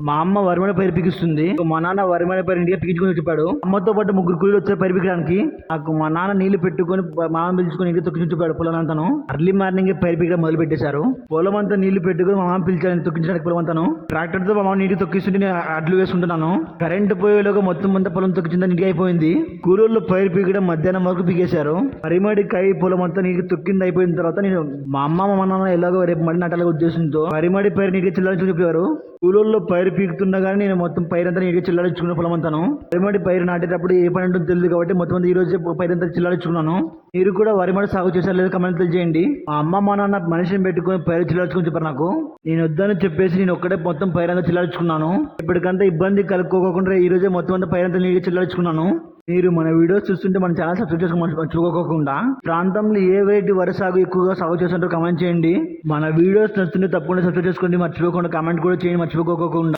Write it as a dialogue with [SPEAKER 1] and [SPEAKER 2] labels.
[SPEAKER 1] మా అమ్మ వరిమడ పైరు పికిస్తుంది. మా నాన్న వరిమడ పైరు ఇంటికి పికించుకొని చెప్పాడు. అమ్మతో పాటు ముగ్గురు కూలీలు వచ్చారు పైరు పిక్కడానికి. నాకు మా నాన్న నీళ్లు పెట్టుకొని మామ పిలుచుకొని ఇంటికి తొక్కించి చెప్పాడు పొలం అంతాను. అర్లీ మార్నింగ్ పైరు పిక్కడం మొదలు పెట్టేశారు. పొలం అంతా నీళ్లు పెట్టుకొని మా మామ పిలిచాను తొక్కించడానికి పొలం అంతాను. ట్రాక్టర్ తో మా మామ నీటికి తొక్కిస్తుంటే నేను అడ్లు వేసుకుంటున్నాను. కరెంట్ పోయేలోగా మొత్తం అంతా పొలం తొక్కించిందని నీటికి అయిపోయింది. కూలీళ్ళు పైరు పీకడం మధ్యాహ్నం వరకు పీకేశారు. వరిమడికాయ పొలం అంతా నీటికి తొక్కింది అయిపోయిన తర్వాత నేను మా అమ్మ మా నాన్న ఎలాగో రేపు మళ్ళీ నటాల ఉద్దేశంతో వరిమడి పైరు నీటికి చిల్లాలని చెప్పేవారు. కూలీల్లో పైరు పీకుతున్నా కానీ నేను మొత్తం పైరంతా నీటికి చిల్లాడించుకున్న పొలం అంతాను. వరిమడి పైరు నాటేటప్పుడు ఏ పని ఉంటుందో తెలియదు కాబట్టి మొత్తం అంతా ఈ రోజే పైరంతా చిల్లాడించుకున్నాను. మీరు కూడా వరిమడి సాగు చేశారు లేదా కమెంట్ తెలియజేయండి. మా అమ్మ మా నాన్న మనిషిని పెట్టుకుని పైరు చిల్లాడించుకుని చెప్పారు నాకు. నేను వద్దని చెప్పేసి నేను ఒక్కడే మొత్తం పైరంతా చిల్లాడించుకున్నాను. ఇప్పటికంతా ఇబ్బంది కలుక్కోకుండా ఈ రోజే మొత్తం అంతా పైరంతా నీటికి చిల్లాడించుకున్నాను. మీరు మన వీడియోస్ చూస్తుంటే మన ఛానల్ సబ్స్క్రైబ్ చేసుకోమని మర్చిపోకోకుండా ప్రాంతంలో ఏ వెరైటీ వరి సాగు ఎక్కువగా సాగు చేస్తుంటారో కమెంట్ చేయండి. మన వీడియోస్ నచ్చుతుంటే తప్పకుండా సబ్స్క్రైబ్ చేసుకోండి. మర్చిపోకుండా కమెంట్ కూడా చేయండి మర్చిపోకోకుండా.